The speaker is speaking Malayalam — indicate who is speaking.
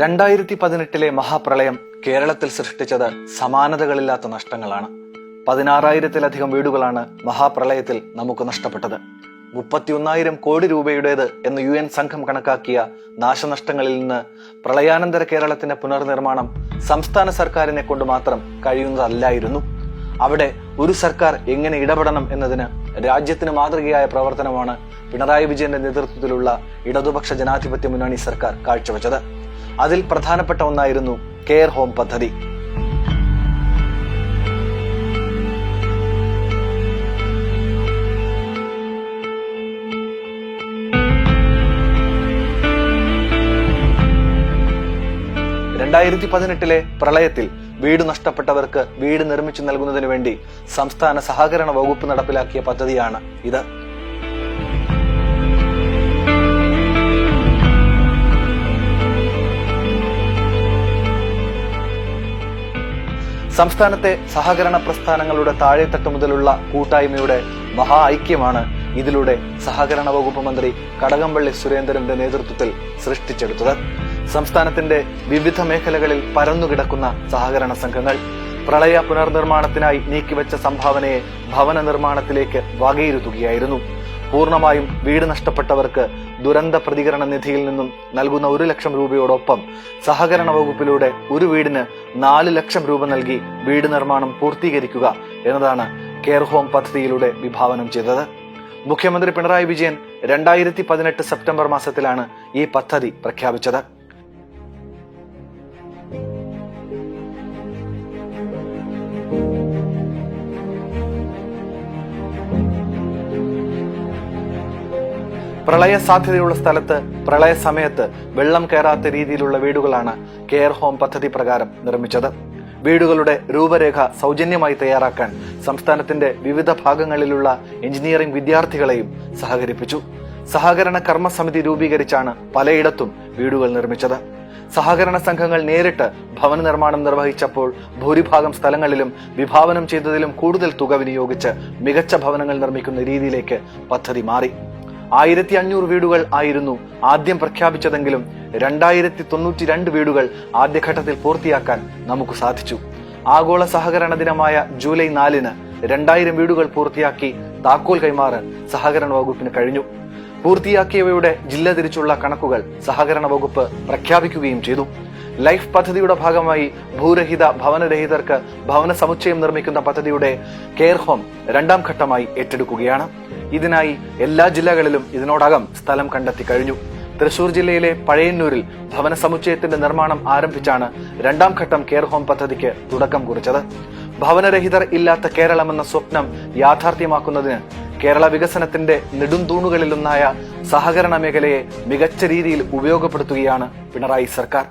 Speaker 1: 2018 മഹാപ്രളയം കേരളത്തിൽ സൃഷ്ടിച്ചത് സമാനതകളില്ലാത്ത നഷ്ടങ്ങളാണ്. 16,000-ലധികം വീടുകളാണ് മഹാപ്രളയത്തിൽ നമുക്ക് നഷ്ടപ്പെട്ടത്. 31,000 കോടി രൂപയുടേത് എന്ന് UN സംഘം കണക്കാക്കിയ നാശനഷ്ടങ്ങളിൽ നിന്ന് പ്രളയാനന്തര കേരളത്തിന്റെ പുനർനിർമ്മാണം സംസ്ഥാന സർക്കാരിനെ കൊണ്ട് മാത്രം കഴിയുന്നതല്ലായിരുന്നു. അവിടെ ഒരു സർക്കാർ എങ്ങനെ ഇടപെടണം എന്നതിന് രാജ്യത്തിന് മാതൃകയായ പ്രവർത്തനമാണ് പിണറായി വിജയന്റെ നേതൃത്വത്തിലുള്ള ഇടതുപക്ഷ ജനാധിപത്യ മുന്നണി സർക്കാർ കാഴ്ചവെച്ചത്. അതിൽ പ്രധാനപ്പെട്ട ഒന്നായിരുന്നു കെയർ ഹോം പദ്ധതി. പ്രളയത്തിൽ വീട് നഷ്ടപ്പെട്ടവർക്ക് വീട് നിർമ്മിച്ചു നൽകുന്നതിനു വേണ്ടി സംസ്ഥാന സഹകരണ വകുപ്പ് നടപ്പിലാക്കിയ പദ്ധതിയാണ് ഇത്. സംസ്ഥാനത്തെ സഹകരണ പ്രസ്ഥാനങ്ങളുടെ താഴെത്തട്ട് മുതലുള്ള കൂട്ടായ്മയുടെ മഹാ ഐക്യമാണ് ഇതിലൂടെ സഹകരണ വകുപ്പ് മന്ത്രി കടകംപള്ളി സുരേന്ദ്രന്റെ നേതൃത്വത്തിൽ സൃഷ്ടിച്ചെടുത്തത്. സംസ്ഥാനത്തിന്റെ വിവിധ മേഖലകളിൽ പരന്നുകിടക്കുന്ന സഹകരണ സംഘങ്ങൾ പ്രളയ പുനർനിർമ്മാണത്തിനായി നീക്കിവെച്ച സംഭാവനയെ ഭവന നിർമ്മാണത്തിലേക്ക് വകയിരുത്തുകയായിരുന്നു. പൂർണ്ണമായും വീട് നഷ്ടപ്പെട്ടവർക്ക് ദുരന്ത പ്രതികരണ നിധിയിൽ നിന്നും നൽകുന്ന 1 ലക്ഷം രൂപയോടൊപ്പം സഹകരണ വകുപ്പിലൂടെ ഒരു വീടിന് 4 ലക്ഷം രൂപ നൽകി വീട് നിർമ്മാണം പൂർത്തീകരിക്കുക എന്നതാണ് കെയർ ഹോം പദ്ധതിയിലൂടെ വിഭാവനം ചെയ്തത്. മുഖ്യമന്ത്രി പിണറായി വിജയൻ 2018 സെപ്റ്റംബർ മാസത്തിലാണ് ഈ പദ്ധതി പ്രഖ്യാപിച്ചത്. പ്രളയ സാധ്യതയുള്ള സ്ഥലത്ത് പ്രളയ സമയത്ത് വെള്ളം കയറാത്ത രീതിയിലുള്ള വീടുകളാണ് കെയർ ഹോം പദ്ധതി പ്രകാരം നിർമ്മിച്ചത്. വീടുകളുടെ രൂപരേഖ സൗജന്യമായി തയ്യാറാക്കാൻ സംസ്ഥാനത്തിന്റെ വിവിധ ഭാഗങ്ങളിലുള്ള എഞ്ചിനീയറിംഗ് വിദ്യാർത്ഥികളെയും സഹകരിപ്പിച്ചു. സഹകരണ കർമ്മസമിതി രൂപീകരിച്ചാണ് പലയിടത്തും വീടുകൾ നിർമ്മിച്ചത്. സഹകരണ സംഘങ്ങൾ നേരിട്ട് ഭവന നിർമ്മാണം നിർവഹിച്ചപ്പോൾ ഭൂരിഭാഗം സ്ഥലങ്ങളിലും വിഭാവനം ചെയ്തതിലും കൂടുതൽ തുക വിനിയോഗിച്ച് മികച്ച ഭവനങ്ങൾ നിർമ്മിക്കുന്ന രീതിയിലേക്ക് പദ്ധതി മാറി. 1,500 വീടുകൾ ആയിരുന്നു ആദ്യം പ്രഖ്യാപിച്ചതെങ്കിലും 2,092 വീടുകൾ ആദ്യഘട്ടത്തിൽ പൂർത്തിയാക്കാൻ നമുക്ക് സാധിച്ചു. ആഗോള സഹകരണ ദിനമായ ജൂലൈ 4-ന് 2000 വീടുകൾ പൂർത്തിയാക്കി താക്കോൽ കൈമാറാൻ സഹകരണ വകുപ്പിന് കഴിഞ്ഞു. പൂർത്തിയാക്കിയവയുടെ ജില്ല തിരിച്ചുള്ള കണക്കുകൾ സഹകരണ വകുപ്പ് പ്രഖ്യാപിക്കുകയും ചെയ്തു. ലൈഫ് പദ്ധതിയുടെ ഭാഗമായി ഭൂരഹിത ഭവനരഹിതർക്ക് ഭവന സമുച്ചയം നിർമ്മിക്കുന്ന പദ്ധതിയുടെ കെയർ ഹോം 2ാം ഘട്ടമായി ഏറ്റെടുക്കുകയാണ്. ഇതിനായി എല്ലാ ജില്ലകളിലും ഇതിനോടകം സ്ഥലം കണ്ടെത്തി കഴിഞ്ഞു. തൃശൂർ ജില്ലയിലെ പഴയന്നൂരിൽ ഭവന സമുച്ചയത്തിന്റെ നിർമ്മാണം ആരംഭിച്ചാണ് 2ാം ഘട്ടം കെയർ ഹോം പദ്ധതിക്ക് തുടക്കം കുറിച്ചത്. ഭവനരഹിതർ ഇല്ലാത്ത കേരളമെന്ന സ്വപ്നം യാഥാർത്ഥ്യമാക്കുന്നതിന് കേരള വികസനത്തിന്റെ നെടുംതൂണുകളിലൊന്നായ സഹകരണ മേഖലയെ മികച്ച രീതിയിൽ ഉപയോഗപ്പെടുത്തുകയാണ് പിണറായി സർക്കാർ.